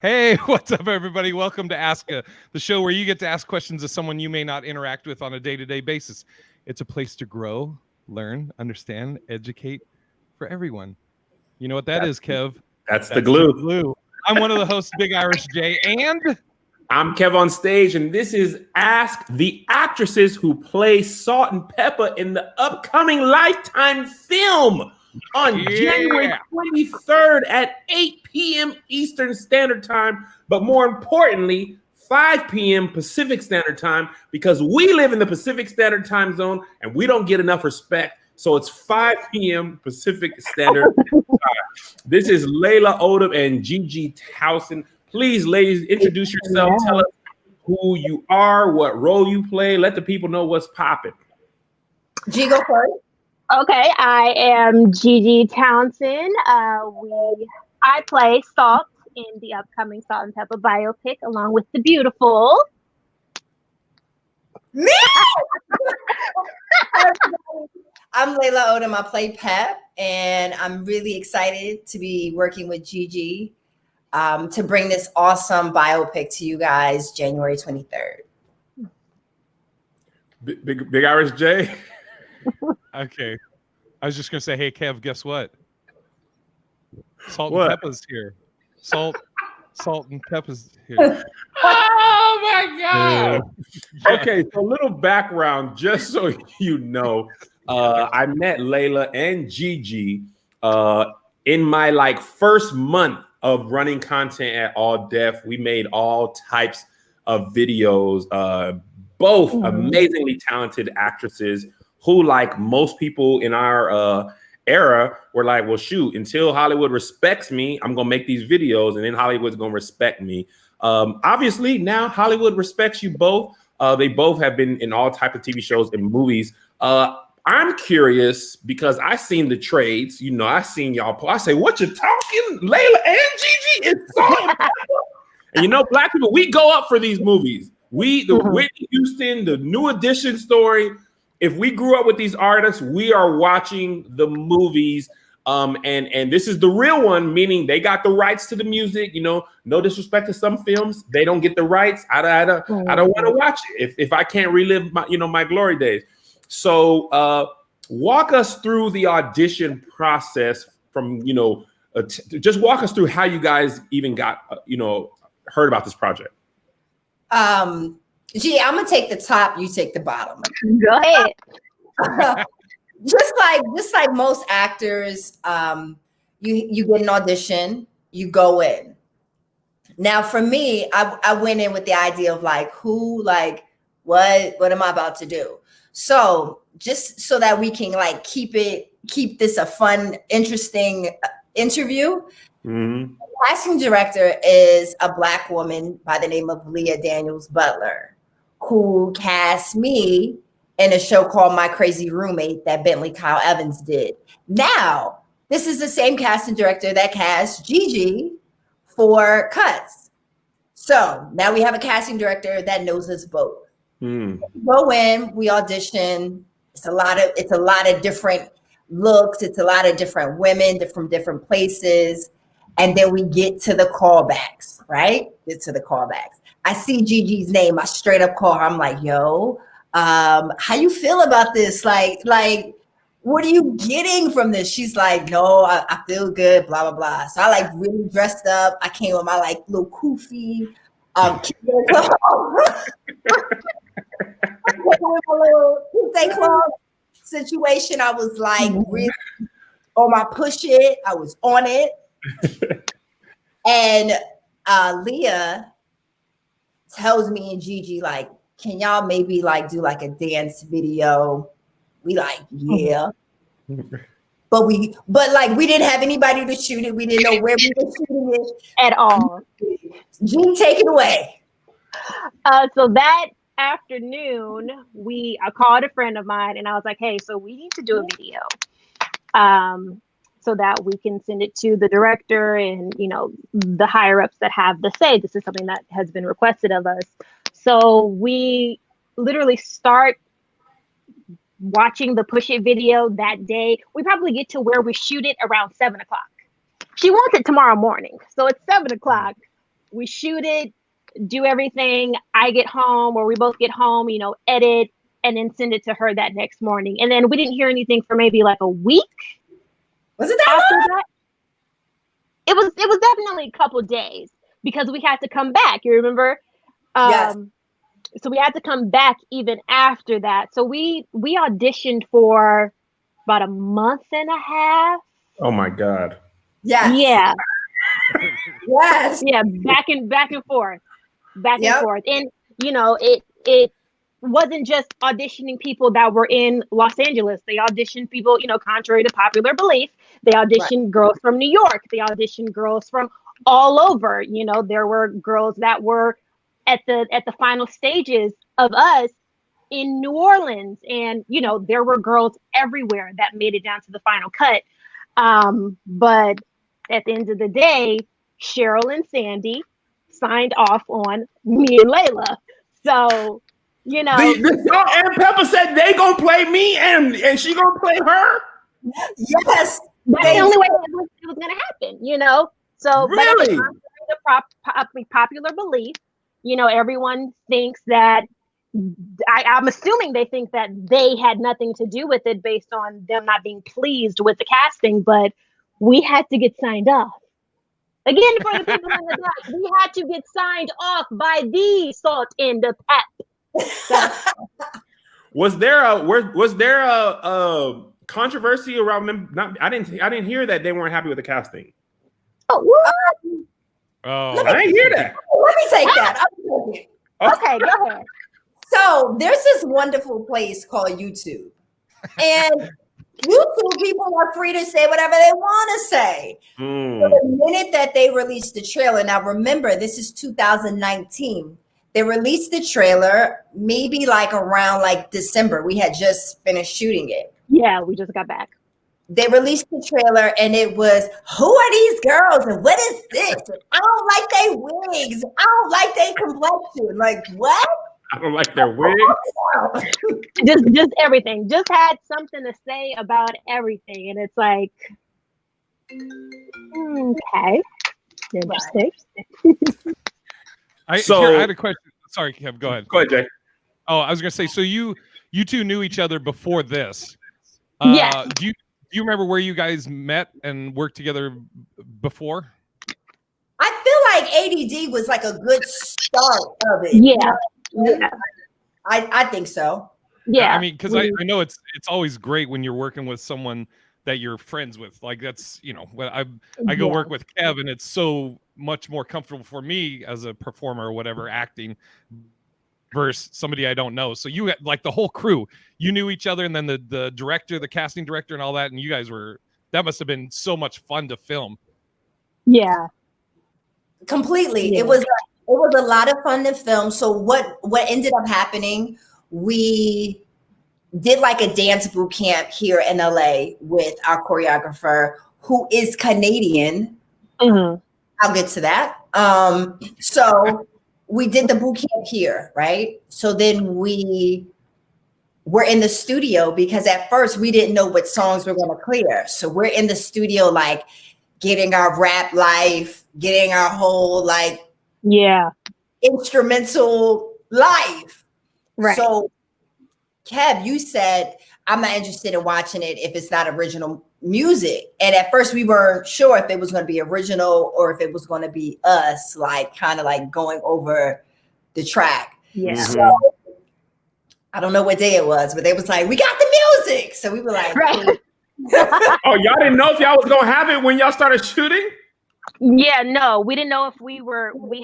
Hey, what's up, everybody? Welcome to the show where you get to ask questions of someone you may not interact with on a day-to-day basis. It's a place to grow, learn, understand, educate for everyone. You know what that is, Kev? That's the glue. Glue. I'm one of the hosts, Big Irish J, and I'm Kev on stage, and this is Ask the Actresses who play Salt-N-Pepa in the upcoming Lifetime film on January 23rd at 8 p.m. Eastern Standard Time, but more importantly, 5 p.m. Pacific Standard Time, because we live in the Pacific Standard Time Zone and we don't get enough respect. So it's 5 p.m. Pacific Standard Time. This is Layla Odom and Gigi Towson. Please, ladies, introduce yourself. Tell us who you are, what role you play. Let the people know what's popping. G, go first. Okay, I am Gigi Townsend. I play Salt in the upcoming Salt-N-Pepa biopic, along with the beautiful me. I'm Layla Odom. I play Pep, and I'm really excited to be working with Gigi to bring this awesome biopic to you guys January 23rd. Big Irish J. Okay. I was just going to say, hey, Kev, guess what? Salt-N-Pepa's here. Salt-N-Pepa's here. Oh, my God. Okay, so a little background, just so you know. I met Layla and Gigi in my first month of running content at All Def. We made all types of videos, both amazingly talented actresses who, like most people in our era, were like, well, shoot, until Hollywood respects me, I'm going to make these videos, and then Hollywood's going to respect me. Obviously, now Hollywood respects you both. They both have been in all types of TV shows and movies. I'm curious because I seen the trades. You know, I seen y'all. I say, what you talking? Layla and Gigi is Salt-N-Pepa. And you know, Black people, we go up for these movies. The Whitney Houston, the New Edition story. If we grew up with these artists, we are watching the movies. And this is the real one, meaning they got the rights to the music. You know, no disrespect to some films, they don't get the rights. I don't want to watch it if I can't relive my glory days. So walk us through the audition process from, just walk us through how you guys even got, heard about this project. Gee, I'm gonna take the top, you take the bottom. Go ahead. just like most actors, you get an audition, you go in. Now for me, I went in with the idea of what am I about to do? So just so that we can keep this a fun, interesting interview. The casting director is a Black woman by the name of Leah Daniels Butler, who cast me in a show called My Crazy Roommate that Bentley Kyle Evans did. Now, this is the same casting director that cast Gigi for Cuts. So now we have a casting director that knows us both. We go in, we audition. It's a lot of different looks. It's a lot of different women from different places. And then we get to the callbacks, right? Get to the callbacks. I see Gigi's name. I straight up call her. I'm like, yo, how you feel about this? Like, what are you getting from this? She's like, no, I feel good, blah, blah, blah. So I really dressed up. I came with my little kufi, situation. I was really on my push it. I was on it. And Leah tells me and Gigi, can y'all maybe do a dance video? We yeah. But we didn't have anybody to shoot it. We didn't know where we were shooting it at all. Gigi, take it away. So that afternoon, I called a friend of mine and I was like, hey, so we need to do a video so that we can send it to the director and, the higher ups that have the say. This is something that has been requested of us. So we literally start watching the Push It video that day. We probably get to where we shoot it around 7 o'clock. She wants it tomorrow morning. So it's 7 o'clock. we shoot it, do everything. I get home, or we both get home, edit, and then send it to her that next morning. And then we didn't hear anything for maybe like a week. Was it that after long? that? It was definitely a couple days because we had to come back. You remember? Yes. So we had to come back even after that. So we auditioned for about a month and a half. Oh my God. Yes. Yeah. Yes. Yeah. Back and forth. Back Yep. and forth. And it wasn't just auditioning people that were in Los Angeles. They auditioned people, contrary to popular belief. They auditioned girls from New York. They auditioned girls from all over. There were girls that were at the final stages of us in New Orleans, and there were girls everywhere that made it down to the final cut. But at the end of the day, Cheryl and Sandy signed off on me and Layla. So, The Salt-N-Pepa said they gonna play me and she gonna play her. Yes. That's the only way it was going to happen, So, Really? But the popular belief, everyone thinks that. I'm assuming they think that they had nothing to do with it based on them not being pleased with the casting, but we had to get signed off. Again, for the people in the back, we had to get signed off by the Salt-N-Pepa. So, Was there a controversy around them? I didn't hear that they weren't happy with the casting. Oh, I didn't hear that. let me take that. okay, go ahead. So there's this wonderful place called YouTube. And YouTube people are free to say whatever they want to say. So the minute that they released the trailer, now remember, this is 2019. They released the trailer maybe like around like December. We had just finished shooting it. Yeah, we just got back. They released the trailer and it was, who are these girls and what is this? I don't like they wigs. I don't like they complexion. Like, what? I don't like their wig. Just everything. Just had something to say about everything. And it's like, okay. Interesting. I had a question. Sorry, Kev, go ahead. Go ahead, Jay. Oh, I was gonna say, so you two knew each other before this. Yeah. Do you remember where you guys met and worked together before? I feel like ADD was like a good start of it. Yeah. Yeah. I think so. Yeah. I mean, because I know it's always great when you're working with someone that you're friends with. Like that's, when I go work with Kev, and it's so much more comfortable for me as a performer or whatever, acting versus somebody I don't know. So you like the whole crew, you knew each other, and then the director, the casting director, and all that, and you guys that must have been so much fun to film. Yeah. Completely. Yeah. It was a lot of fun to film. So what ended up happening, we did like a dance boot camp here in LA with our choreographer who is Canadian. Mm-hmm. I'll get to that. So we did the boot camp here, right? So then we were in the studio because at first we didn't know what songs we're going to clear. So we're in the studio, like getting our rap life, getting our whole like instrumental life. Right. So Kev, you said, I'm not interested in watching it if it's not original music. And at first we weren't sure if it was going to be original or if it was going to be us, like kind of like going over the track. Yeah. So I don't know what day it was, but they was like, we got the music. So we were like, right. Oh, y'all didn't know if y'all was going to have it when y'all started shooting? Yeah, no, we didn't know if we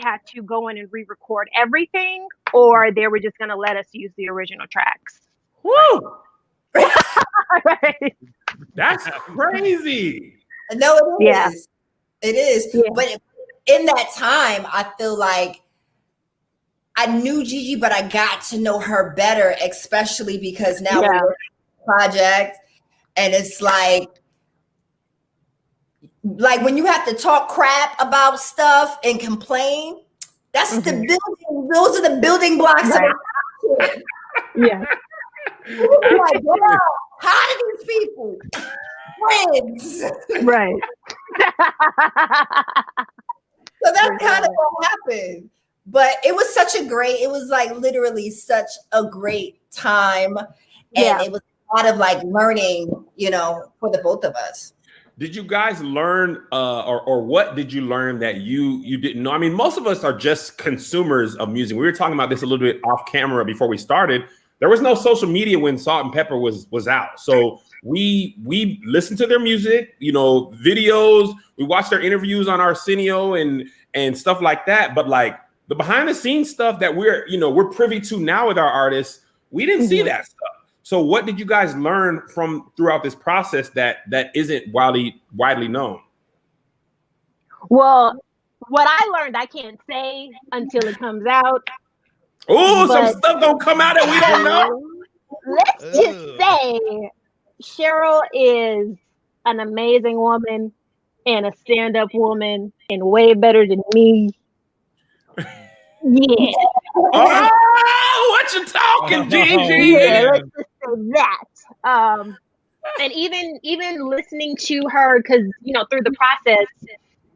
had to go in and re-record everything, or they were just going to let us use the original tracks. Woo! Right. That's crazy. No, it Yeah. is. It is. Yeah. But in that time, I feel like I knew Gigi, but I got to know her better, especially because now we're working on a project, and it's like when you have to talk crap about stuff and complain, that's the building. Those are the building blocks of it. Yeah. Like, wow, how do these people friends? Right. So that's kind of what happened. But it was it was like literally such a great time. And it was a lot of like learning, for the both of us. Did you guys learn or what did you learn that you didn't know? I mean, most of us are just consumers of music. We were talking about this a little bit off camera before we started. There was no social media when Salt-N-Pepa was out. So we listened to their music, videos, we watched their interviews on Arsenio and stuff like that. But like the behind the scenes stuff that we're privy to now with our artists, we didn't see that stuff. So what did you guys learn from throughout this process that isn't widely known? Well, what I learned, I can't say until it comes out. Oh, some stuff don't come out that we don't know. Let's just say Cheryl is an amazing woman and a stand-up woman and way better than me. Yeah. Oh, what you talking, Gigi? Yeah, let's just say that. And even listening to her, because through the process,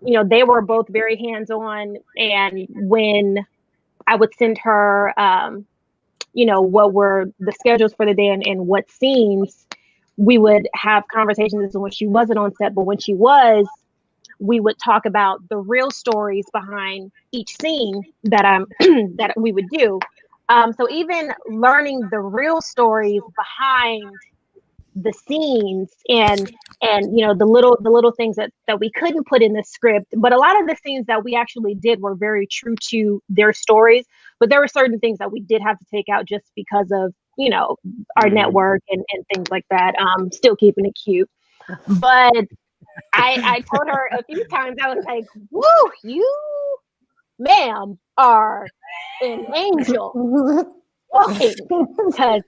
they were both very hands-on. And when I would send her, what were the schedules for the day and what scenes, we would have conversations when she wasn't on set, but when she was, we would talk about the real stories behind each scene that that we would do. So even learning the real stories behind the scenes and the little things that we couldn't put in the script, but a lot of the scenes that we actually did were very true to their stories. But there were certain things that we did have to take out just because of our network and things like that. Still keeping it cute, but I told her a few times, I was like, "Woo, you, ma'am, are an angel." Because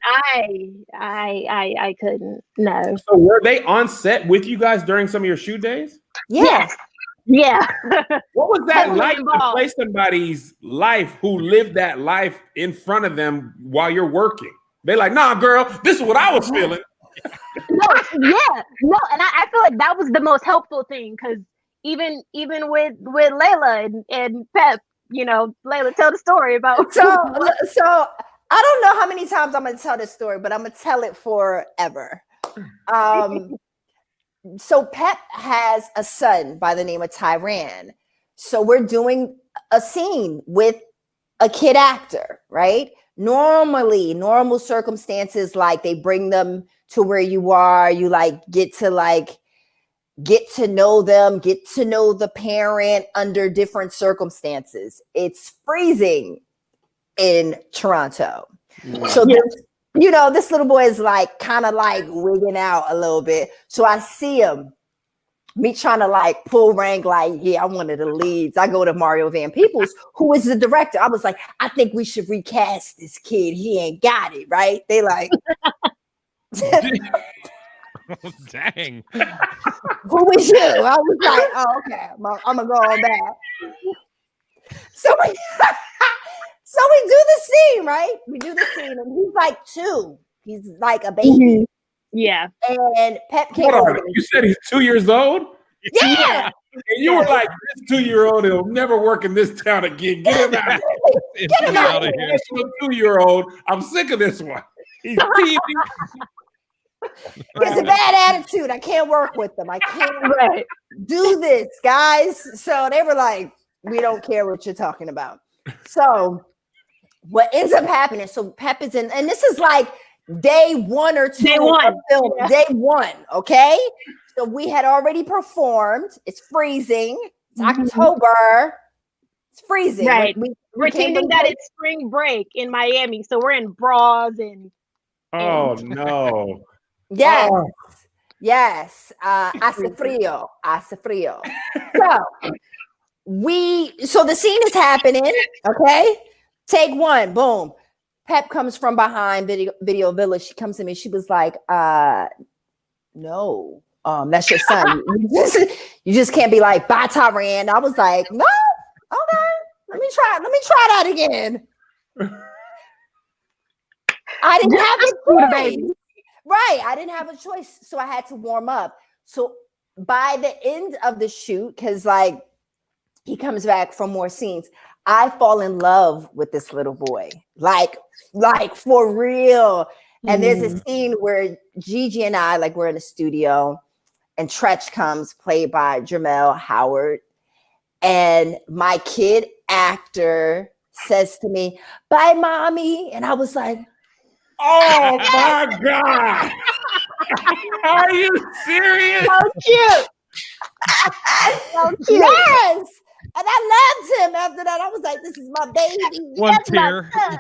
I couldn't. No. So were they on set with you guys during some of your shoot days? Yes. Yeah. What was that like to play somebody's life who lived that life in front of them while you're working? They're like, "Nah, girl, this is what I was feeling." No, and I feel like that was the most helpful thing, because even with Layla and Pep, Layla, tell the story about. So I don't know how many times I'm gonna tell this story, but I'm gonna tell it forever. So Pep has a son by the name of Tyran. So we're doing a scene with a kid actor, right? Normally, normal circumstances, like they bring them to where you are, you get to know them, get to know the parent under different circumstances. It's freezing in Toronto. So this little boy is kind of wigging out a little bit. So I see him, me trying to pull rank, I'm one of the leads. I go to Mario Van Peebles, who is the director. I was like, I think we should recast this kid. He ain't got it, right? They Dang. Who was you? I was like, oh, okay. I'm gonna go on that. So we do the scene, right? We do the scene, and he's 2. He's like a baby. Mm-hmm. Yeah. And Pep came over. You said he's 2 years old? Yeah. And you were like, this 2-year-old, he'll never work in this town again. Get him out. Get him out of here. 2-year-old. I'm sick of this one. He's teething. He has a bad attitude. I can't work with them. I can't do this, guys. So they were like, we don't care what you're talking about. So what ends up happening, so Pep is in, and this is day 1 or 2 Day one. of film. Yeah. Day 1, okay? So we had already performed. It's freezing. It's October. It's freezing. Right. We're pretending that it's spring break in Miami. So we're in bras and oh no. Yes. Oh. Yes. Hace frío. So the scene is happening. Okay. Take 1. Boom. Pep comes from behind Video Village. She comes to me. She was like, no, that's your son. You just can't be like, bye, Tyran. I was like, no, okay. Let me try that again. I didn't have a choice. Right. I didn't have a choice. So I had to warm up. So by the end of the shoot, because he comes back for more scenes. I fall in love with this little boy, like for real. And there's a scene where Gigi and I, like, we're in the studio, and Tretch comes, played by Jermel Howard, and my kid actor says to me, "Bye, mommy," and I was like, "Oh my God, are you serious?" So cute. So cute. Yes. And I loved him after that. I was like, this is my baby. One That's my tear. son.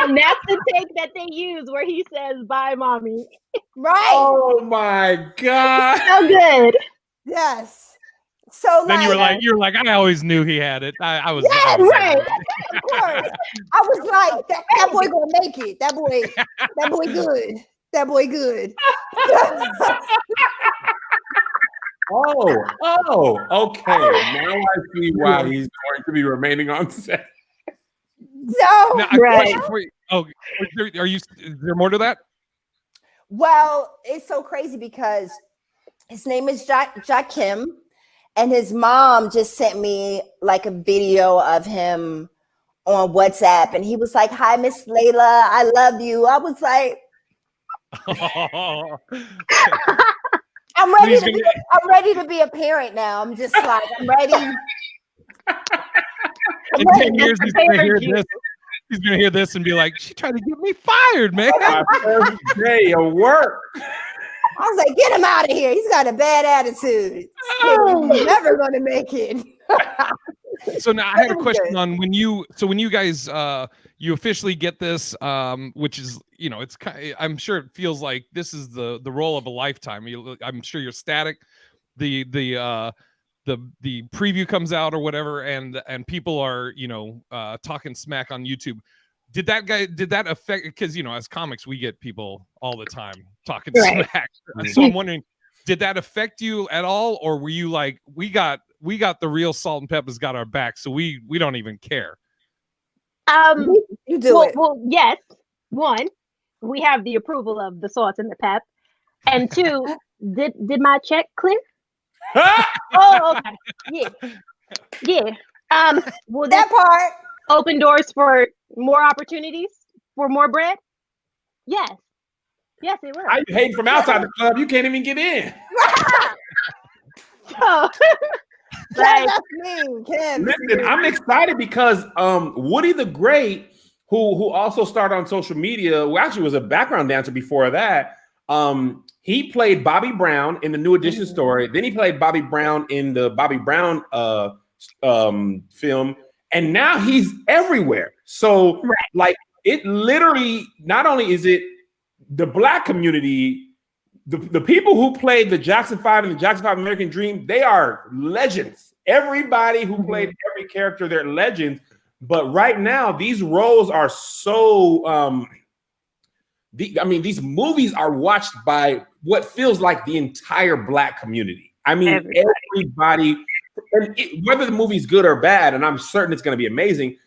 And that's the take that they use where he says, "Bye, mommy." Right. Oh my God. So good. Yes. So Then you're like, I always knew he had it. I was Right. Of course. I was like, that boy gonna make it. That boy good. That boy good. Okay. Now I see why he's going to be remaining on set. So, Now, a question for you. Oh, is there more to that? well, it's so crazy because his name is Jakim, and his mom just sent me like a video of him on WhatsApp, and he was like, "Hi, Miss Layla, I love you." I was like, I'm ready to be a parent now. I'm just like, I'm ready. In 10 years, he's gonna hear this. He's gonna hear this and be like, "She tried to get me fired, man." My first day of work. I was like, get him out of here. He's got a bad attitude. He's never gonna make it. So now I had a question on when you guys you officially get this, which is, you know, it's I'm sure it feels like this is the role of a lifetime. I'm sure you're ecstatic. The preview comes out or whatever, and people are, you know, talking smack on YouTube. Did that affect, because, you know, as comics we get people all the time talking smack. So I'm wondering, did that affect you at all, or were you like, we got the real Salt-N-Pepa's got our back, so we don't even care? You do it. Well, yes. One, we have the approval of the Salt and the Pep, and two, did my check clear? Oh, okay. Yeah. Well, That part. open doors for more opportunities, for more bread? Yes, it will. I hate from outside the club. You can't even get in. So, That's me, Kim. Listen, I'm excited because Woody the Great, who also started on social media, who actually was a background dancer before that, he played Bobby Brown in the New Edition story. Then he played Bobby Brown in the Bobby Brown film, and now he's everywhere. So, like, it literally, not only is it the Black community, the people who played the Jackson 5 and the Jackson 5 American Dream, they are legends. Everybody who played every character, they're legends. But right now, these roles are so these movies are watched by what feels like the entire Black community. I mean, everybody, whether the movie's good or bad, and I'm certain it's going to be amazing,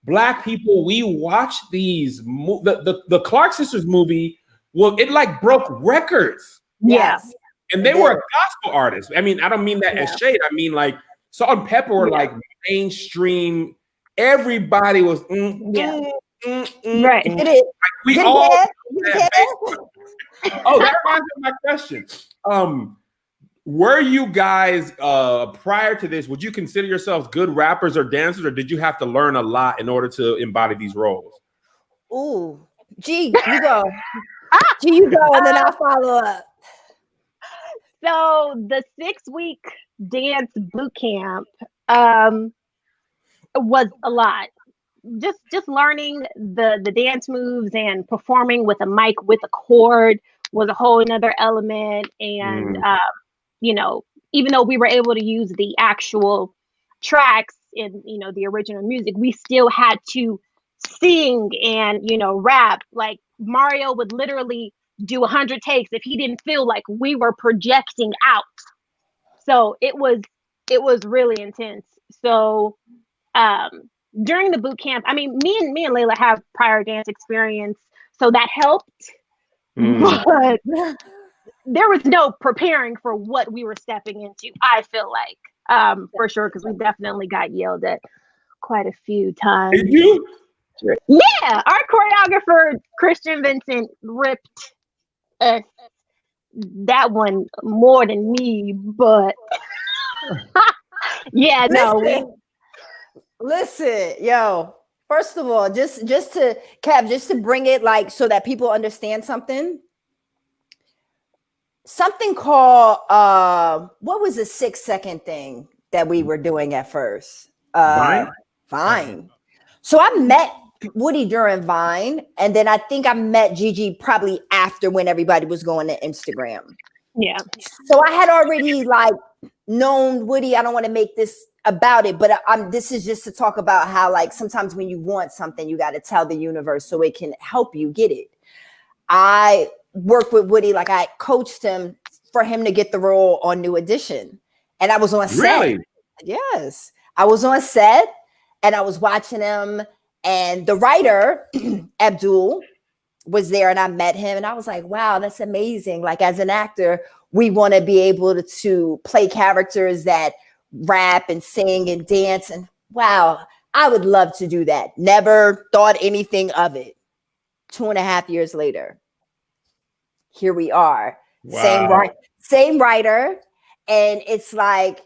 Black people, we watch these. The Clark Sisters movie, well, it like broke records. Yes. And they were a gospel artist. I mean, I don't mean that as shade. I mean, like, Salt-N-Pepa were like mainstream. Everybody was right. Did it? Like, we Did all. it? Oh, that reminds me of my question. Were you guys prior to this? Would you consider yourselves good rappers or dancers, or did you have to learn a lot in order to embody these roles? Ooh, G, you go. G, you go, and then I'll follow up. So the 6-week dance boot camp was a lot. Just learning the dance moves and performing with a mic with a cord was a whole another element. And you know, even though we were able to use the actual tracks in, you know, the original music, we still had to sing and, you know, rap. Like Mario would literally do 100 takes if he didn't feel like we were projecting out. So it was really intense. So during the boot camp, I mean, me and Layla have prior dance experience, so that helped. But there was no preparing for what we were stepping into, I feel like, for sure, because we definitely got yelled at quite a few times. Did you? Yeah, our choreographer, Christian Vincent, ripped us that one more than me, but yeah, Listen, yo. First of all, just to Kev, just to bring it like so that people understand something. Something called what was the 6-second thing that we were doing at first? Vine. So I met Woody during Vine, and then I think I met Gigi probably after when everybody was going to Instagram. Yeah. So I had already like known Woody. I don't want to make this about it, but this is just to talk about how like sometimes when you want something, you got to tell the universe so it can help you get it. I worked with Woody, like I coached him for him to get the role on New Edition, and I was on set. Really? Yes, I was on set, and I was watching him, and the writer Abdul was there, and I met him, and I was like, wow, that's amazing. Like as an actor, we want to be able to play characters that rap and sing and dance, and wow, I would love to do that. Never thought anything of it. 2.5 years later, here we are. Wow. Same writer, and it's like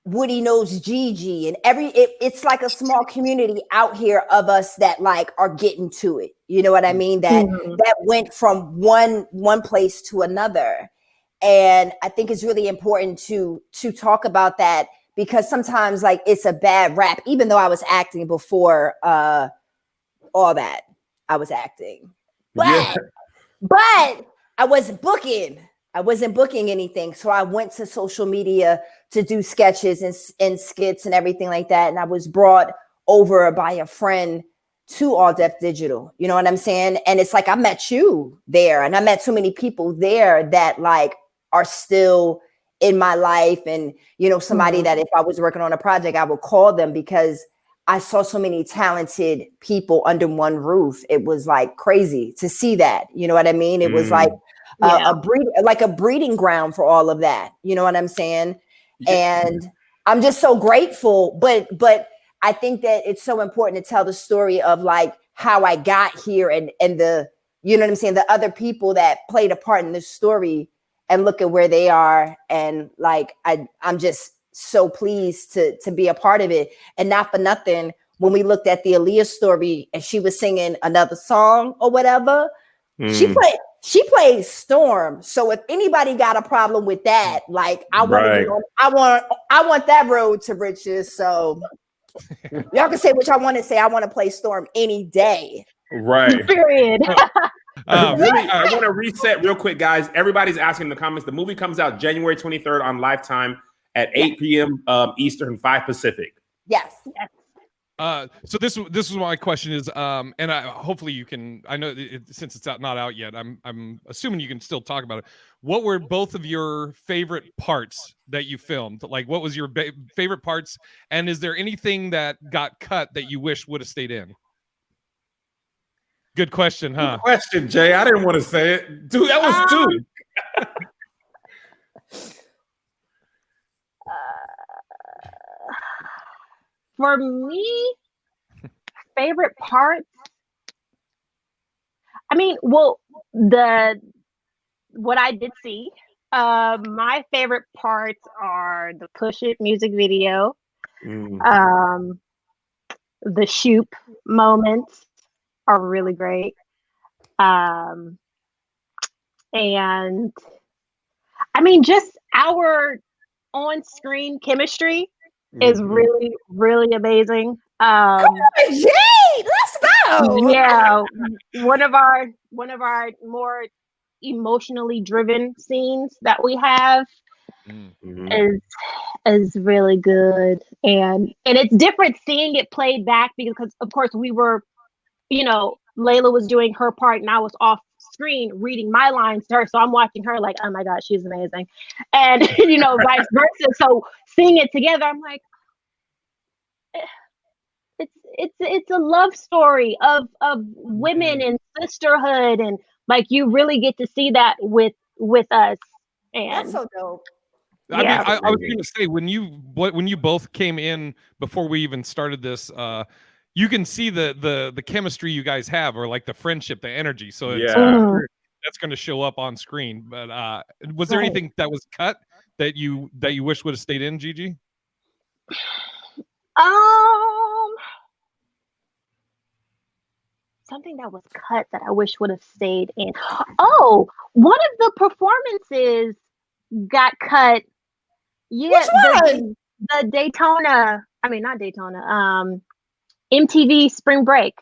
Woody knows Gigi, and it's like a small community out here of us that like are getting to it. You know what I mean? That went from one place to another. And I think it's really important to talk about that, because sometimes like it's a bad rap, even though I was acting before all that. I was acting. But I wasn't booking. I wasn't booking anything. So I went to social media to do sketches and skits and everything like that. And I was brought over by a friend to All Def Digital. You know what I'm saying? And it's like I met you there, and I met so many people there that like are still in my life. And, you know, somebody that if I was working on a project, I would call them because I saw so many talented people under one roof. It was like crazy to see that. You know what I mean? It was like a breeding ground for all of that. You know what I'm saying? Yeah. And I'm just so grateful. But I think that it's so important to tell the story of like how I got here and the, you know what I'm saying, the other people that played a part in this story, and look at where they are. And like I'm just so pleased to be a part of it. And not for nothing, when we looked at the Aaliyah story and she was singing another song or whatever, she played Storm. So if anybody got a problem with that, like I want that road to riches. So y'all can say what y'all want to say. I want to play Storm any day. Right. Period. Really, I want to reset real quick, guys. Everybody's asking in the comments. The movie comes out January 23rd on Lifetime at 8 p.m. Eastern, 5 Pacific. Yes. So this is my question is, and hopefully you can. I know since it's not out yet, I'm assuming you can still talk about it. What were both of your favorite parts that you filmed? Like, what was your favorite parts? And is there anything that got cut that you wish would have stayed in? Good question, huh? Good question, Jay. I didn't want to say it, dude. That was dude. For me, favorite parts. I mean, well, what I did see. My favorite parts are the Push It music video, the Shoop moments are really great, and I mean, just our on-screen chemistry is really, really amazing. Come on, Jade, let's go. Yeah, one of our more emotionally driven scenes that we have is really good, and it's different seeing it played back because of course we were, you know, Layla was doing her part and I was off screen reading my lines to her, so I'm watching her like, oh my god, she's amazing, and you know, vice versa. So seeing it together, I'm like, it's a love story of women and sisterhood, and like you really get to see that with with us. That's And so dope. I mean, Yeah. I was going to say when you both came in before we even started this, you can see the chemistry you guys have, or like the friendship, the energy. So it's Mhm. that's going to show up on screen. But was there Right. anything that was cut that you wish would have stayed in, Gigi? Something that was cut that I wish would have stayed in. Oh, one of the performances got cut. Yeah, Which one? the Daytona. I mean, not Daytona. MTV Spring Break.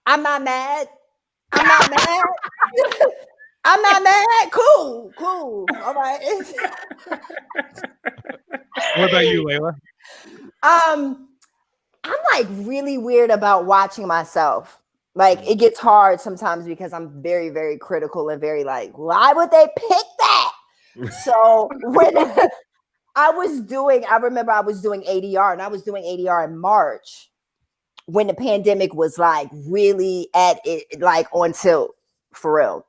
I'm not mad. I'm not mad. I'm not mad. Cool. All right. What about you, Layla? I'm like really weird about watching myself. Like it gets hard sometimes because I'm very, very critical and very like, why would they pick that? So when I remember I was doing ADR, and I was doing ADR in March when the pandemic was like really at it, like on tilt for real.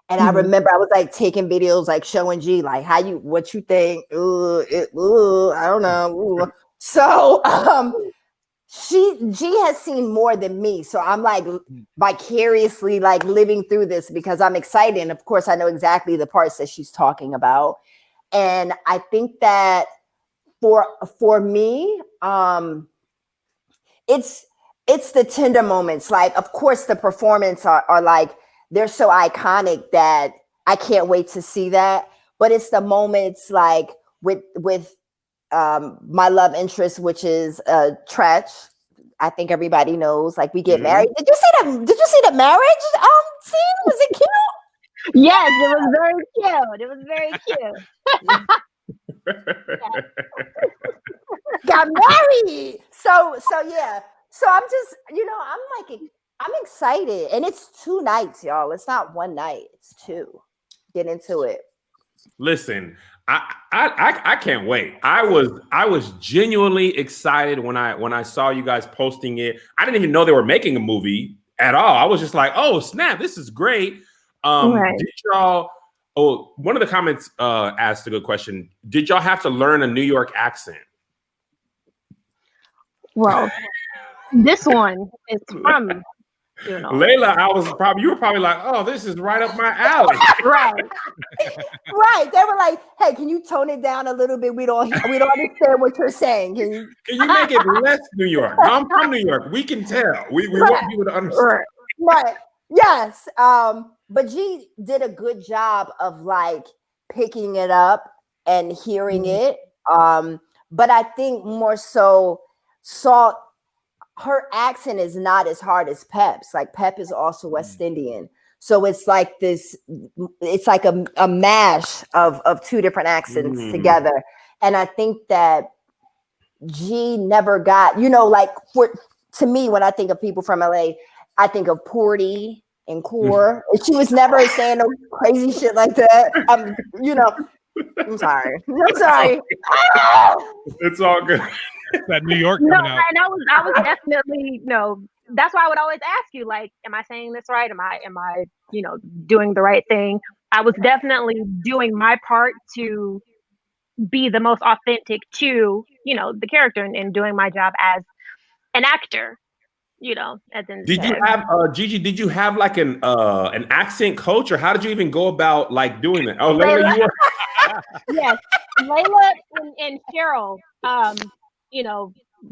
And I remember I was like taking videos, like showing G, like what you think? I don't know. Ooh. So G has seen more than me. So I'm like vicariously like living through this because I'm excited. And of course I know exactly the parts that she's talking about. And I think that for me, it's the tender moments. Like, of course, the performance are like, they're so iconic that I can't wait to see that. But it's the moments like with my love interest, which is Tretch. I think everybody knows. Like, we get married. Did you see the marriage scene? Was it cute? Yes, it was very cute. It was very cute. Got married. So yeah. So I'm just, I'm excited. And it's 2 nights, y'all. It's not 1 night. It's 2. Get into it. Listen, I can't wait. I was genuinely excited when I saw you guys posting it. I didn't even know they were making a movie at all. I was just like, oh snap, this is great. Right. Did y'all? Oh, one of the comments asked a good question. Did y'all have to learn a New York accent? Well, this one is from, Layla, you were probably like, oh, this is right up my alley. Right. Right. They were like, hey, can you tone it down a little bit? We don't understand what you're saying. Can you make it less New York? No, I'm from New York. We can tell. We want people to understand. Right. Yes. But G did a good job of like picking it up and hearing it. But I think more so Salt, her accent is not as hard as Pep's. Like Pep is also West Indian. So it's like this, it's like a mash of 2 different accents together. And I think that G never got, like to me, when I think of people from LA, I think of Porty and Core. She was never saying no crazy shit like that. I'm sorry. It's all good. That New York No, coming out. and I was definitely, that's why I would always ask you, like, am I saying this right? Am I, doing the right thing? I was definitely doing my part to be the most authentic to, the character and doing my job as an actor, as in. Did you have Gigi? Did you have like an accent coach, or how did you even go about like doing it? Oh, Layla, you were. Yes, Layla and Cheryl.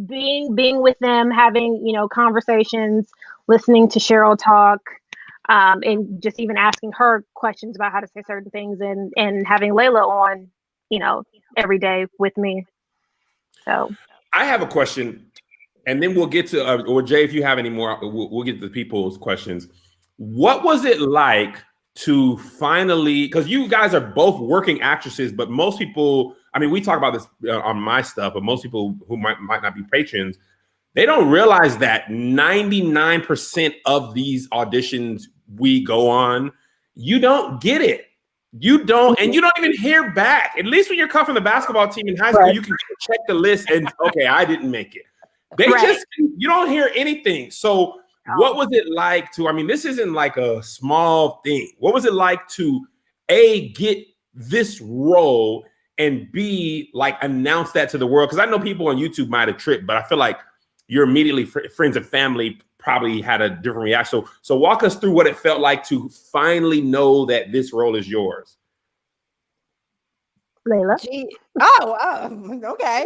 Being with them, having conversations, listening to Cheryl talk, and just even asking her questions about how to say certain things, and having Layla on, every day with me. So I have a question, and then we'll get to or Jay, if you have any more, we'll get to the people's questions. What was it like to finally, because you guys are both working actresses, but most people, I mean, we talk about this on my stuff, but most people who might not be patrons, they don't realize that 99% of these auditions we go on, you don't get it. You don't, and you don't even hear back. At least when you're coming from the basketball team in high school, you can check the list and, okay, I didn't make it. They just, you don't hear anything. So what was it like to, I mean, this isn't like a small thing. What was it like to get this role and B, like announce that to the world? Because I know people on YouTube might have tripped, but I feel like your immediately friends and family probably had a different reaction. So walk us through what it felt like to finally know that this role is yours. Layla. Okay.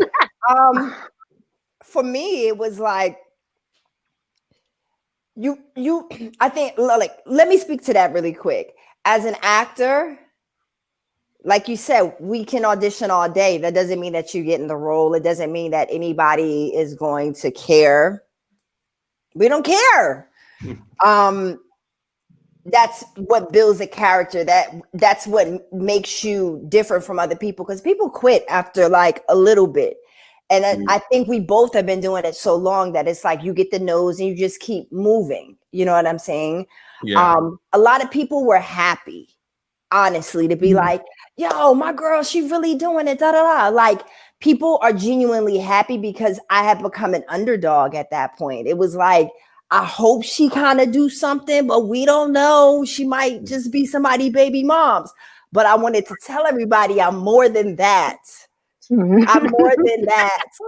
For me, it was like I think, like, let me speak to that really quick. As an actor, like you said, we can audition all day. That doesn't mean that you get in the role. It doesn't mean that anybody is going to care. We don't care. That's what builds a character. That's what makes you different from other people, because people quit after like a little bit. And I think we both have been doing it so long that it's like you get the nose and you just keep moving. You know what I'm saying? Yeah. A lot of people were happy, honestly, to be like, yo, my girl, she really doing it, da da da. Like, people are genuinely happy because I had become an underdog at that point. It was like, I hope she kind of do something, but we don't know. She might just be somebody baby moms. But I wanted to tell everybody I'm more than that. I'm more than that. So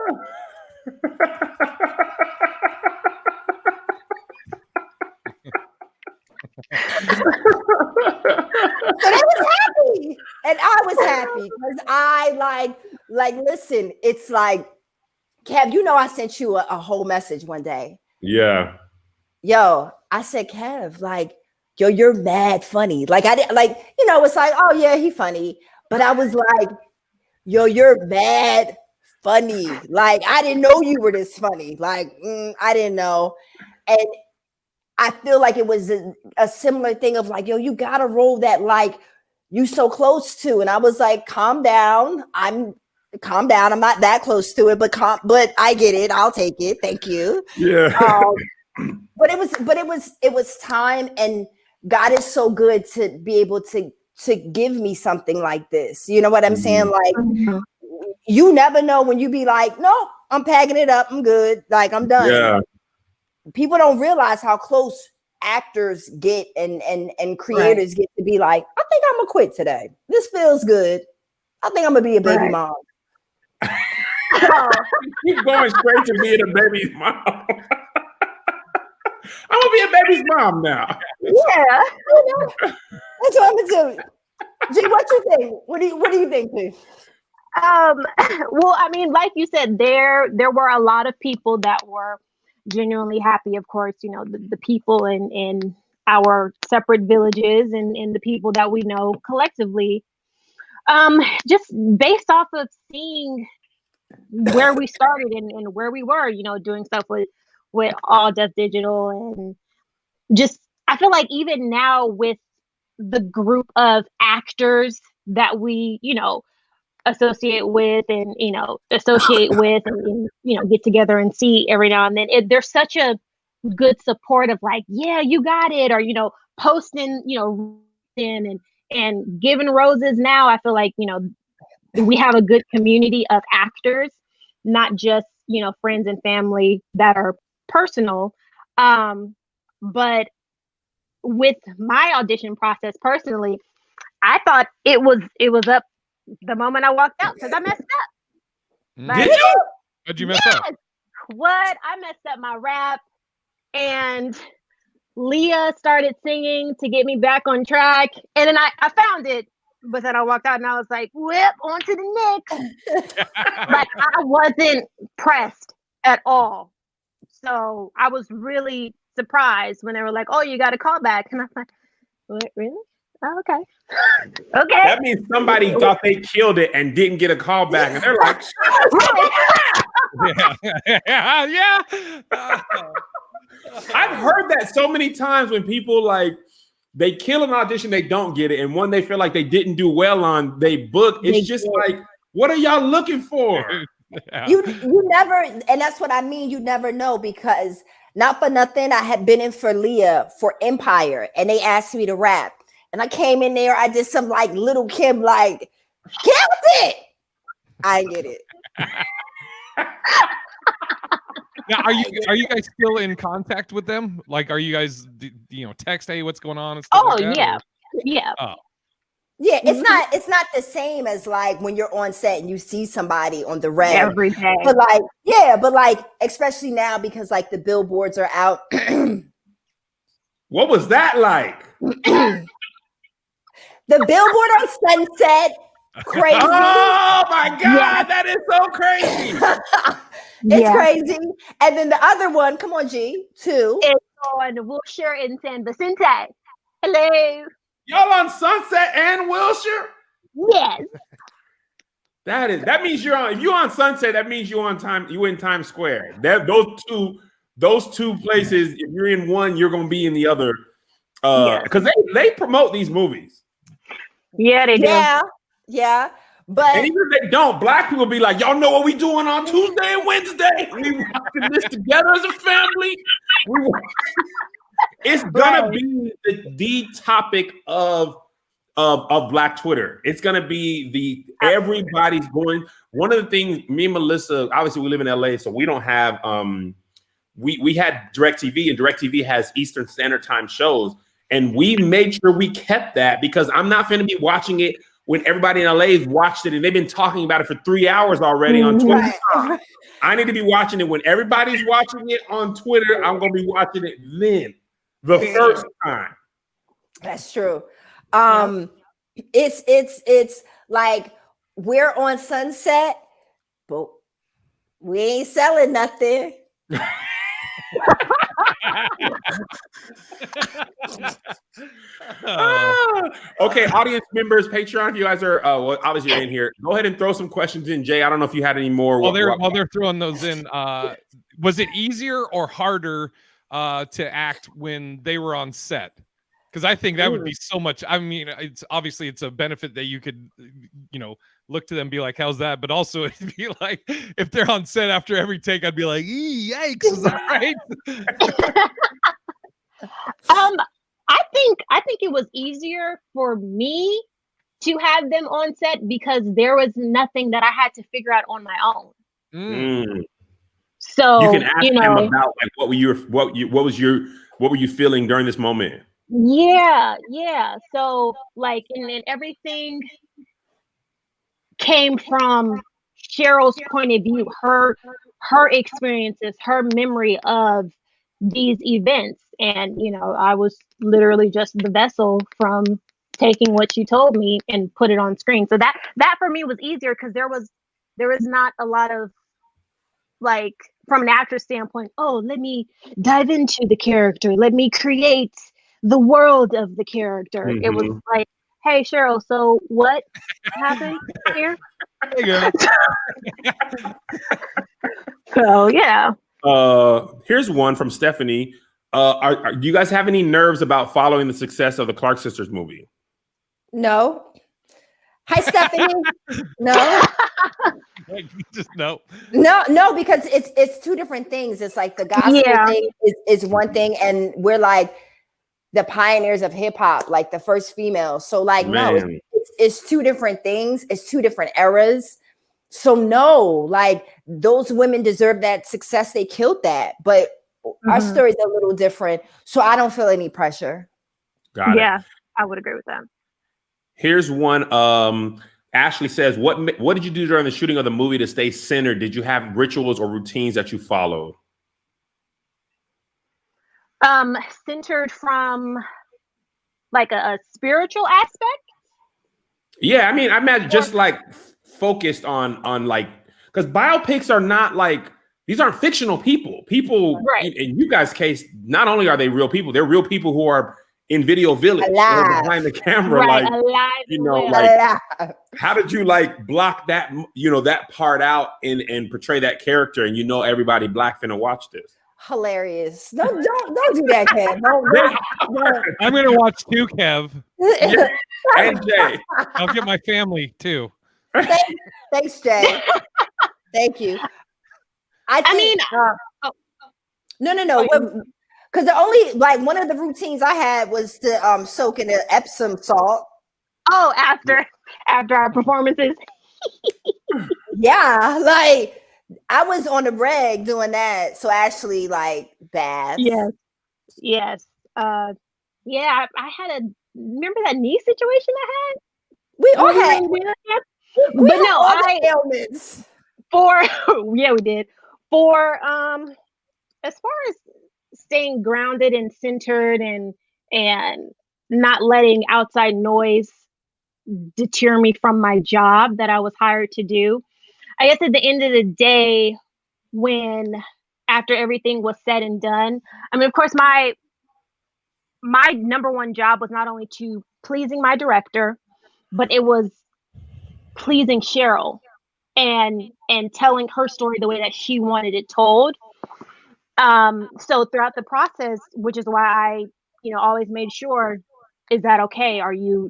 they was happy, and I was happy because I like listen. It's like, Kev, you know, I sent you a whole message one day. Yeah. Yo, I said, Kev, like, yo, you're mad funny. Like, I didn't, like, you know, it's like, oh yeah, he funny, but I was like, yo, you're mad funny. Like, I didn't know you were this funny. Like, I didn't know. And I feel like it was a similar thing of like, yo, you got a role that like you so close to. And I was like, calm down. Calm down. I'm not that close to it, but I get it. I'll take it. Thank you. Yeah. But it was time, and God is so good to be able to give me something like this. You know what I'm saying? Like, you never know when you be like, no, I'm packing it up. I'm good. Like, I'm done. Yeah. People don't realize how close actors get and creators get to be like, I think I'm gonna quit today. This feels good. I think I'm gonna be a baby mom. Keep going straight to being a baby's mom. I'm gonna be a baby's mom now. Yeah, that's what I'm gonna do. G, what you think? What do you think, G? Well, I mean, like you said, there were a lot of people that were genuinely happy. Of course, you know, the people in our separate villages and the people that we know collectively. Just based off of seeing where we started and where we were, you know, doing stuff with All Deaf Digital, and just, I feel like even now with the group of actors that we, you know, associate with and, you know, you know, get together and see every now and then, there's such a good support of like, yeah, you got it, or, you know, posting, you know, and giving roses. Now I feel like, you know, we have a good community of actors, not just, you know, friends and family that are personal. But with my audition process personally, I thought it was up the moment I walked out, because I messed up. Like, Did you? How'd you mess up? What? I messed up my rap, and Leah started singing to get me back on track, and then I found it, but then I walked out and I was like, whip, on to the next. Like, I wasn't pressed at all. So I was really surprised when they were like, oh, you got a call back. And I was like, what, really? Oh, okay. Okay. That means somebody thought they killed it and didn't get a call back, and they're like, yeah. I've heard that so many times when people like they kill an audition, they don't get it, and one they feel like they didn't do well on, they book. It's just like, what are y'all looking for? Yeah. You never, and that's what I mean. You never know, because not for nothing, I had been in for Leah for Empire, and they asked me to rap, and I came in there. I did some like Little Kim, like, count it. I get it. Now, are you guys still in contact with them? Like, are you guys, you know, text, hey, what's going on and stuff like that? Yeah. Or? Yeah. Oh. Yeah, it's not the same as like when you're on set and you see somebody on the red every day. But like especially now because like the billboards are out. What was that like? The billboard on Sunset, crazy. Oh my God, that is so crazy. It's crazy. And then the other one, come on, G, 2. It's on Wilshire in San Vicente. Hello. Y'all on Sunset and Wilshire? Yes. That means you're on. If you're on Sunset, that means you're on time. You in Times Square. Those two places. If you're in one, you're gonna be in the other. Because they promote these movies. Yeah, they do. Yeah. But and even if they don't, black people be like, y'all know what we doing on Tuesday and Wednesday? We watching this together as a family. It's gonna be the topic of Black Twitter. It's gonna be everybody's going. One of the things, me and Melissa, obviously we live in LA, so we don't have we had DirecTV, and DirecTV has Eastern Standard Time shows, and we made sure we kept that because I'm not going to be watching it when everybody in LA has watched it and they've been talking about it for 3 hours already on Twitter. Right. I need to be watching it when everybody's watching it on Twitter. I'm going to be watching it then, the first time. That's true. It's like we're on Sunset, but we ain't selling nothing. Okay, audience members, Patreon, if you guys are well, obviously you're in here, go ahead and throw some questions in. Jay, I don't know if you had any more. While they're throwing those in, was it easier or harder to act when they were on set? Because I think that would be so much. I mean, it's obviously it's a benefit that you could, look to them and be like, how's that? But also it'd be like, if they're on set after every take, I'd be like, yikes, is that right? I think it was easier for me to have them on set because there was nothing that I had to figure out on my own. So you can ask them about like what were you feeling during this moment? Yeah. So like, and everything came from Cheryl's point of view, her experiences, her memory of these events. And, I was literally just the vessel from taking what she told me and put it on screen. So that for me was easier because there was not a lot of like, from an actor standpoint, let me dive into the character. Let me create the world of the character. Mm-hmm. It was like, hey, Cheryl, so what happened here? Hey, girl. So, yeah. Here's one from Stephanie. Do you guys have any nerves about following the success of the Clark Sisters movie? No. Hi, Stephanie. No. Just no, because it's two different things. It's like the gospel thing is one thing, and we're like the pioneers of hip hop, like the first females. So like, it's two different things. It's two different eras. So no, like those women deserve that success. They killed that, but our story is a little different. So I don't feel any pressure. Got it. Yeah, I would agree with that. Here's one. Ashley says, what did you do during the shooting of the movie to stay centered? Did you have rituals or routines that you followed? Centered from like a spiritual aspect? Yeah, I mean, I imagine just like focused on like, because biopics are not like, these aren't fictional people. Right. In you guys' case, not only are they real people, they're real people who are in Video Village or behind the camera, right, like, how did you like block that, that part out and portray that character? And everybody black finna watch this. Hilarious. Don't do that, Kev. Don't. I'm gonna watch too, Kev. Yeah. And Jay. I'll get my family too. Thanks, Jay. Thank you. No. Because the only like one of the routines I had was to soak in the Epsom salt. Oh, after our performances. Yeah, like I was on the reg doing that. So actually, like baths. Yes. I had remember that knee situation I had? We all had, but had no, all the ailments. Yeah, we did. For as far as staying grounded and centered and not letting outside noise deter me from my job that I was hired to do. I guess at the end of the day, when after everything was said and done, I mean, of course, my number one job was not only to pleasing my director, but it was pleasing Cheryl and telling her story the way that she wanted it told. So throughout the process, which is why I, always made sure, is that okay? Are you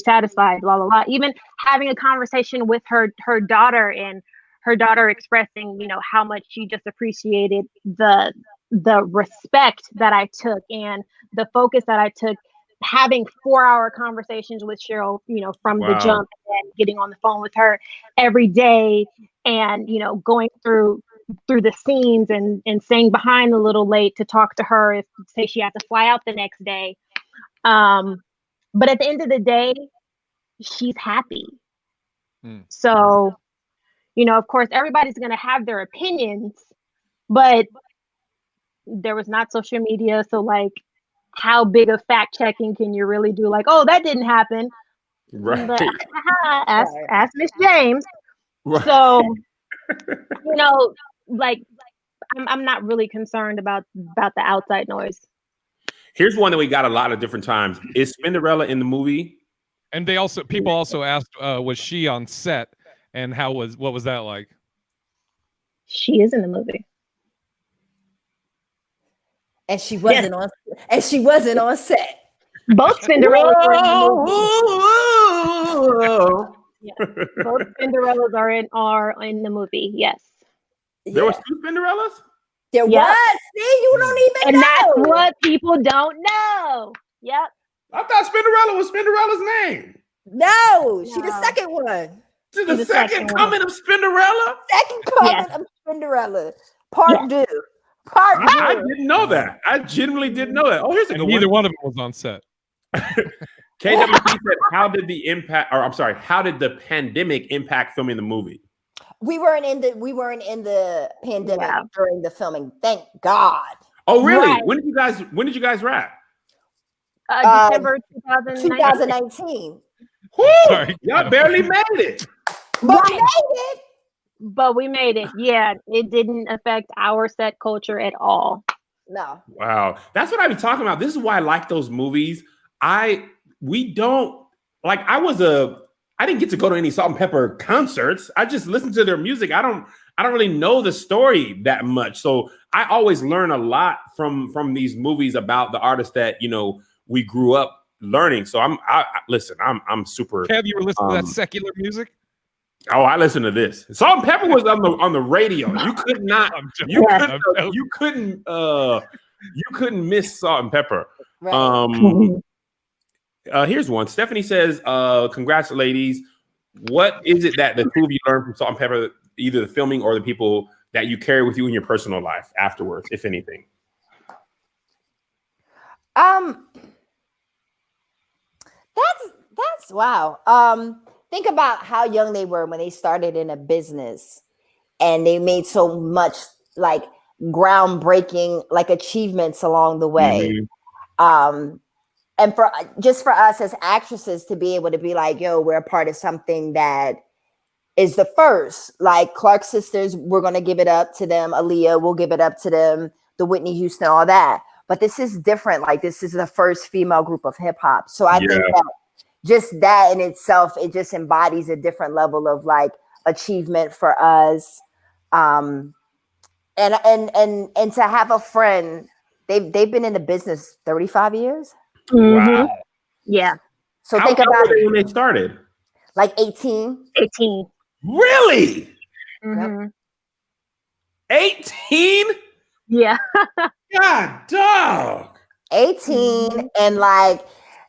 satisfied? Blah, blah, blah. Even having a conversation with her daughter, and her daughter expressing, how much she just appreciated the respect that I took and the focus that I took, having 4-hour conversations with Cheryl, from the jump, and getting on the phone with her every day, and, going through the scenes and staying behind a little late to talk to her if, say, she had to fly out the next day. But at the end of the day, she's happy. So, of course, everybody's going to have their opinions, but there was not social media. So, like, how big of fact checking can you really do? Like, oh, that didn't happen. Right. But, ask Miss James. Right. So, like, I'm not really concerned about the outside noise. Here's one that we got a lot of different times. Is Cinderella in the movie? And people also asked, was she on set, and what was that like? She is in the movie. And she wasn't on. And she wasn't on set. Both Cinderellas are in the movie. Yeah. Both Cinderellas are in the movie. Yes. There was 2 Cinderellas? There was. See, you don't even and know. That's what people don't know. Yep. I thought Cinderella was Cinderella's name. No, she's the second one. She's the second coming of Cinderella? Second coming of Cinderella. Part 2. Part 2. I didn't know that. I genuinely didn't know that. Oh, here's a good one. Neither one of them was on set. KWP said, how did the pandemic impact filming the movie? We weren't in the pandemic during the filming. Thank God. Oh, really? Right. When did you guys wrap? December 2019. Sorry, y'all barely made it. But we made it. But we made it. Yeah, it didn't affect our set culture at all. No. Wow. That's what I be talking about. This is why I like those movies. We don't like, I didn't get to go to any Salt-N-Pepa concerts. I just listened to their music. I don't really know the story that much. So I always learn a lot from these movies about the artists that, we grew up learning. So I'm super. Have you were listening to that secular music? Oh, I listen to this. Salt-N-Pepa was on the radio. You could not. You couldn't miss Salt-N-Pepa. Right. Here's one. Stephanie says, congrats, ladies. What is it that the two of you learned from Salt-N-Pepa, either the filming or the people that you carry with you in your personal life afterwards, if anything? That's wow. Think about how young they were when they started in a business, and they made so much like groundbreaking like achievements along the way. Mm-hmm. And for us as actresses to be able to be like, yo, we're a part of something that is the first, like Clark sisters, we're going to give it up to them. Aaliyah, we'll give it up to them. The Whitney Houston, all that. But this is different. Like this is the first female group of hip hop. So I think that just that in itself, it just embodies a different level of like achievement for us. And to have a friend, they've been in the business 35 years. Mm-hmm. Wow. Yeah. So think about it when they started. Like 18. 18. Really? Mm-hmm. 18? Yeah. God, dog. 18, and like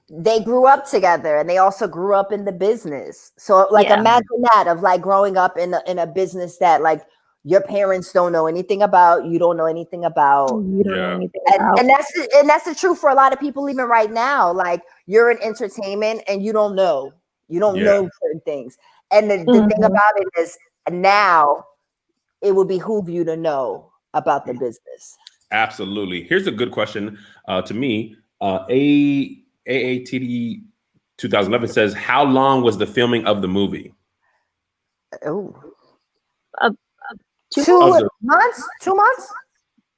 they grew up together, and they also grew up in the business. So like imagine that of like growing up in a business that like your parents don't know anything about, you don't know anything about. You don't know anything about. And that's the truth for a lot of people even right now. Like you're in entertainment and you don't know. You don't know certain things. And the thing about it is now it will behoove you to know about the business. Absolutely. Here's a good question to me. AATD 2011 says, how long was the filming of the movie? Oh, 2 months? 2 months?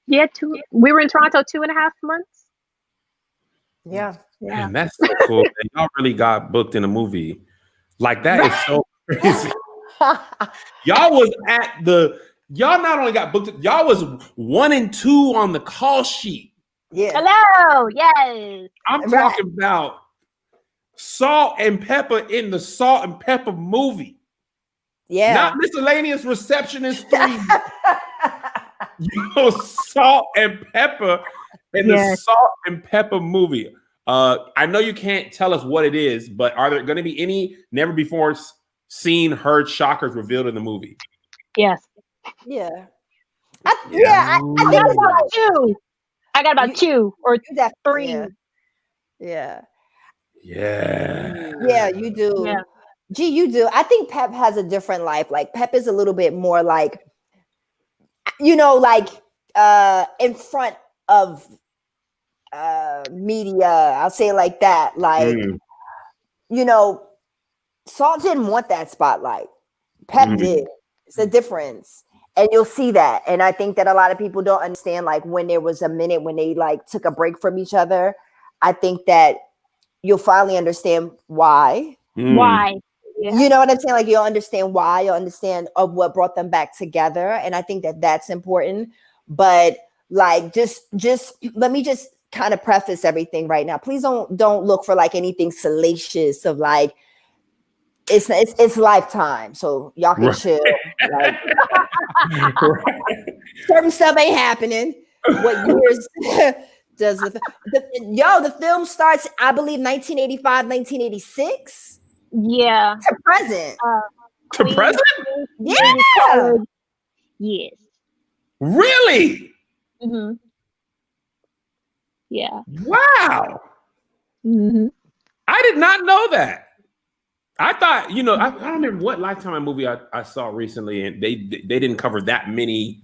Yeah, 2. We were in Toronto 2.5 months. Yeah. Man, that's so cool. Y'all really got booked in a movie. Like that is so crazy. Y'all not only got booked, y'all was 1 and 2 on the call sheet. Yeah. Hello. Yes. I'm talking about Salt-N-Pepa in the Salt-N-Pepa movie. Yeah. Not Miscellaneous Receptionist 3. Salt-N-Pepa in the Salt-N-Pepa movie. I know you can't tell us what it is, but are there going to be any never before seen, heard shockers revealed in the movie? Yes. Yeah. I got about 2. I got about 2 or 3. Yeah. Yeah, you do. Yeah. Gee, you do. I think Pep has a different life. Like Pep is a little bit more like, in front of media. I'll say it like that. Like, Salt didn't want that spotlight. Pep did. It's a difference. And you'll see that. And I think that a lot of people don't understand, like, when there was a minute when they like took a break from each other. I think that you'll finally understand why. Why? Yeah. You know what I'm saying? Like, you'll understand why. You'll understand of what brought them back together. And I think that that's important. But like, just let me just kind of preface everything right now. Please don't look for like anything salacious of like, it's Lifetime, so y'all can chill. Like, certain stuff ain't happening. What years does the film starts? I believe 1985, 1986. Yeah. To present. To present? Yeah. Yes. Really? Mm-hmm. Yeah. Wow. Mm-hmm. I did not know that. I thought, I don't remember what Lifetime movie I saw recently, and they didn't cover that many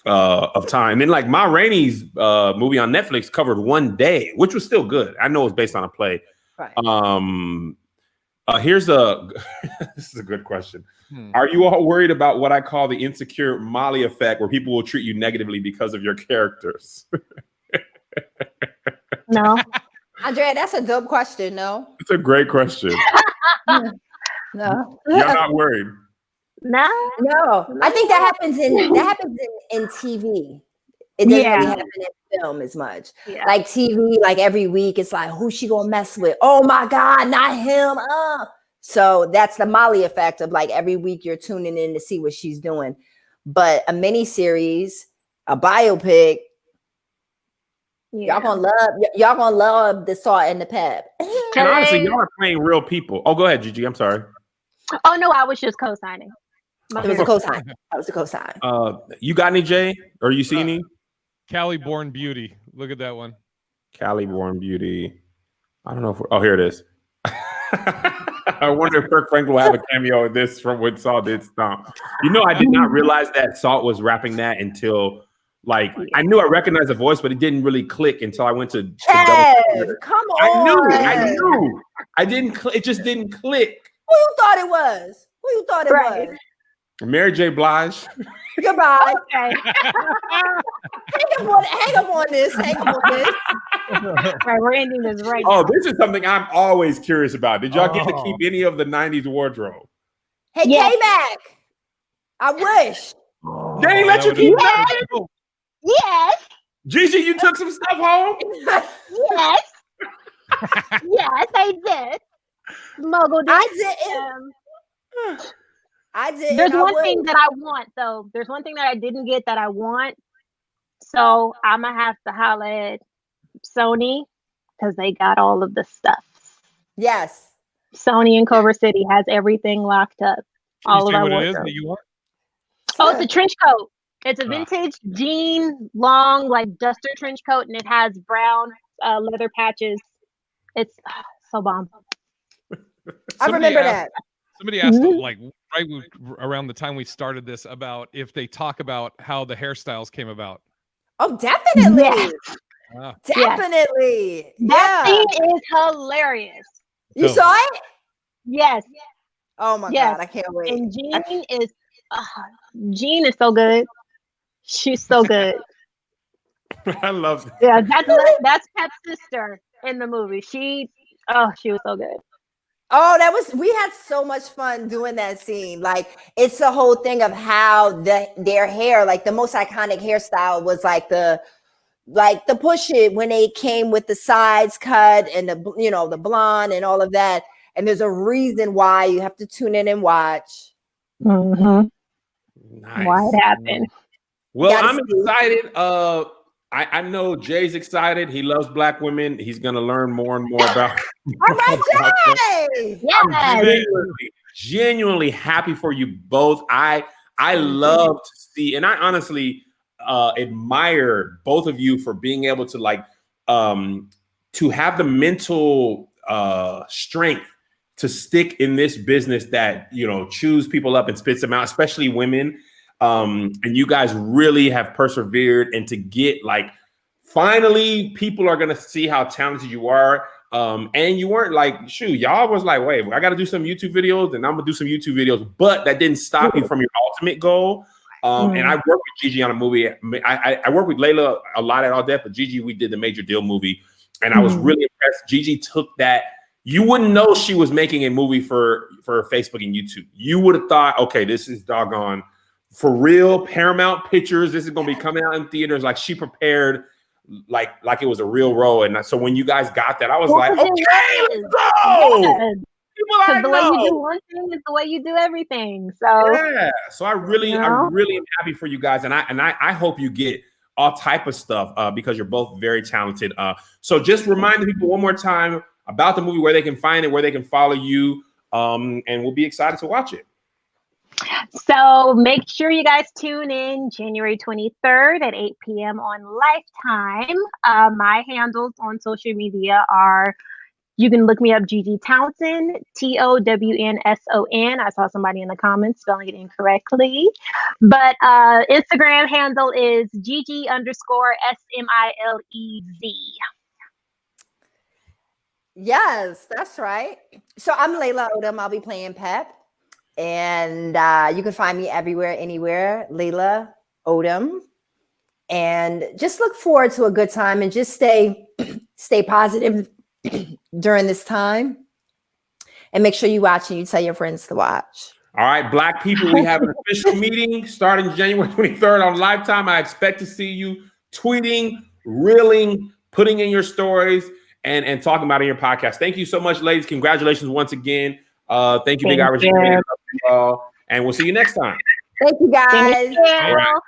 of time. And like Ma Rainey's movie on Netflix covered 1 day, which was still good. I know it was based on a play. Right. Here's this is a good question. Are you all worried about what I call the insecure Molly effect, where people will treat you negatively because of your characters? No. Andrea, that's a dope question. No. It's a great question. No. You're not worried. No. I think that happens in TV. It doesn't really happen in film as much. Yeah. Like TV, like every week, it's like, who's she gonna mess with? Oh my God, not him. So that's the Molly effect of like every week you're tuning in to see what she's doing. But a mini series, a biopic, y'all gonna love the Salt-N-Pepa. And honestly, y'all are playing real people. Oh, go ahead, Gigi. I'm sorry. Oh no, I was just co-signing. It was a cosign. That was a cosign. You got any, Jay? Or you see any? Cali Born Beauty. Look at that one. Cali Born Beauty. I don't know if here it is. I wonder if Kirk Franklin will have a cameo in this from when Salt did Stomp. I did not realize that Salt was rapping that until I knew I recognized the voice, but it didn't really click until I went to come on. I knew. I didn't. It just didn't click. Who you thought it was? Was? Mary J. Blige. Goodbye. Okay. Hang up on this. Right, we're ending this right now. now. This is something I'm always curious about. Did y'all get to keep any of the 90s wardrobe? Hey, K-Mac. I wish. They ain't let you keep that. Yes. Gigi, you took some stuff home? Yes. Yes, I did. Mogul did. I did. There's one thing that I want, though. There's one thing that I didn't get that I want. So I'm going to have to holler at Sony because they got all of the stuff. Yes. Sony in Culver City has everything locked up. All of our wardrobe. What it is that you want? Oh, it's a trench coat. It's a vintage jean, long, like duster trench coat, and it has brown leather patches. It's so bomb. I remember that. Somebody asked, like, right around the time we started this, about if they talk about how the hairstyles came about. Oh, definitely. Yes. Definitely. That scene is hilarious. You saw it? Yes. Oh my God, I can't wait. And Jean is so good. She's so good. I love that. Yeah, that's Pep's sister in the movie. She was so good. Oh, we had so much fun doing that scene. Like, it's the whole thing of how their hair, like the most iconic hairstyle was like the push it when they came with the sides cut and the blonde and all of that. And there's a reason why you have to tune in and watch. Mm-hmm. Nice. Why it happened. Well, I'm excited. I know Jay's excited. He loves Black women. He's going to learn more and more about. All right, Jay. I'm genuinely happy for you both. I love to see, and I honestly admire both of you for being able to to have the mental strength to stick in this business that, chews people up and spits them out, especially women. And you guys really have persevered, and to get finally people are going to see how talented you are. And you weren't y'all was like, wait, I got to do some YouTube videos, and I'm gonna do some YouTube videos, but that didn't stop you from your ultimate goal. And I worked with Gigi on a movie. I worked with Layla a lot at All Death, but Gigi, we did the Major Deal movie, and I was really impressed. Gigi took that. You wouldn't know she was making a movie for Facebook and YouTube. You would have thought, okay, this is doggone for real Paramount Pictures. This is going to be coming out in theaters. Like, she prepared like it was a real role. And so when you guys got that, I was like, okay, let's go. Yes. Because the way you do one thing is the way you do everything. So yeah. So I really am happy for you guys. And I hope you get all type of stuff because you're both very talented. So just reminding people one more time about the movie, where they can find it, where they can follow you. And we'll be excited to watch it. So make sure you guys tune in January 23rd at 8 p.m. on Lifetime. My handles on social media are, you can look me up, Gigi Townsend, TOWNSON. I saw somebody in the comments spelling it incorrectly. But Instagram handle is Gigi_SMILEZ. Yes, that's right. So I'm Layla Odom. I'll be playing Pep. And you can find me everywhere, anywhere, Layla Odom. And just look forward to a good time, and just stay positive during this time. And make sure you watch, and you tell your friends to watch. All right, Black people, we have an official meeting starting January 23rd on Lifetime. I expect to see you tweeting, reeling, putting in your stories, and talking about it in your podcast. Thank you so much, ladies. Congratulations once again. Thank you, Big Irish. And we'll see you next time. Thank you, guys. Thank you. All right.